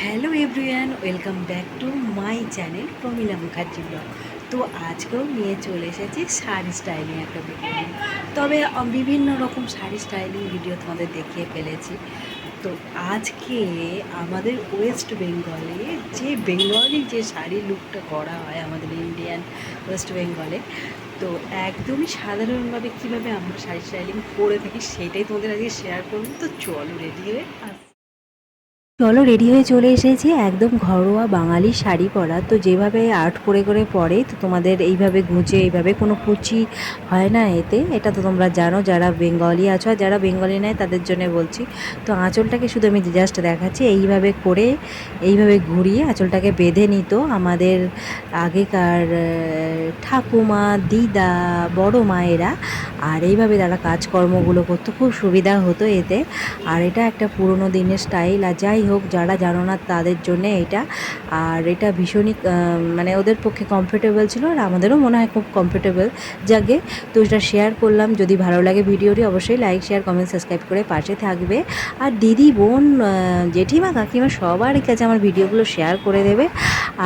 Hello everyone, welcome back to my channel Pramila Mukherjee blog. তো আজকেও নিয়ে চলে এসেছি শাড়ি স্টাইলিং একটা ভিডিও নিয়ে। তবে বিভিন্ন রকম শাড়ি স্টাইলিং ভিডিও তোমাদের দেখিয়ে ফেলেছি। তো আজকে আমাদের ওয়েস্ট বেঙ্গলে যে বেঙ্গলি যে শাড়ি লুকটা করা হয় আমাদের ইন্ডিয়ান ওয়েস্ট বেঙ্গলে, তো একদমই সাধারণভাবে কীভাবে আমরা শাড়ি স্টাইলিং করে থাকি সেটাই তোমাদের আজকে শেয়ার করবো। তো চলো রেডি হয়ে চলো রেডি হয়ে চলে এসেছি একদম ঘরোয়া বাঙালি শাড়ি পরা। তো যেভাবে আর্ট করে করে পরে, তো তোমাদের এইভাবে গুঁজে এইভাবে কোনো কুচি হয় না এতে, এটা তো তোমরা জানো যারা বেঙ্গলি আছো। আর যারা বেঙ্গলি নেয় তাদের জন্য বলছি। তো আঁচলটাকে শুধু আমি জাস্ট দেখাচ্ছি, এইভাবে করে এইভাবে ঘুরিয়ে আঁচলটাকে বেঁধে নিত আমাদের আগেকার ঠাকুমা, দিদা, বড় মায়েরা। আর এইভাবে তারা কাজকর্মগুলো করতো, খুব সুবিধা হতো এতে। আর এটা একটা পুরোনো দিনের স্টাইল। আর যাই হোক, যারা জানো না তাদের জন্যে এটা। আর এটা ভীষণই মানে ওদের পক্ষে কমফোর্টেবল ছিল, আর আমাদেরও মনে হয় খুব কমফোর্টেবল। যাকে তো এটা শেয়ার করলাম। যদি ভালো লাগে ভিডিওটি অবশ্যই লাইক, শেয়ার, কমেন্ট, সাবস্ক্রাইব করে পাশে থাকবে। আর দিদি, বোন, জেঠিমা, কাকিমা সবার কাছে আমার ভিডিওগুলো শেয়ার করে দেবে।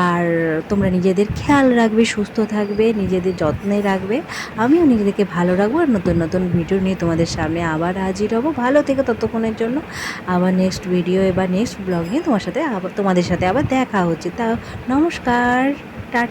আর তোমরা নিজেদের খেয়াল রাখবে, সুস্থ থাকবে, নিজেদের যত্নে রাখবে। আমিও নিজেদেরকে ভালো রাখবো। আর নতুন নতুন ভিডিও নিয়ে তোমাদের সামনে আবার হাজির হবো। ভালো থেকো ততক্ষণের জন্য। আবার নেক্সট ভিডিও এবার নেক্সট ব্লগ নিয়ে তোমাদের সাথে আবার দেখা হচ্ছে। তা নমস্কার, টাটা।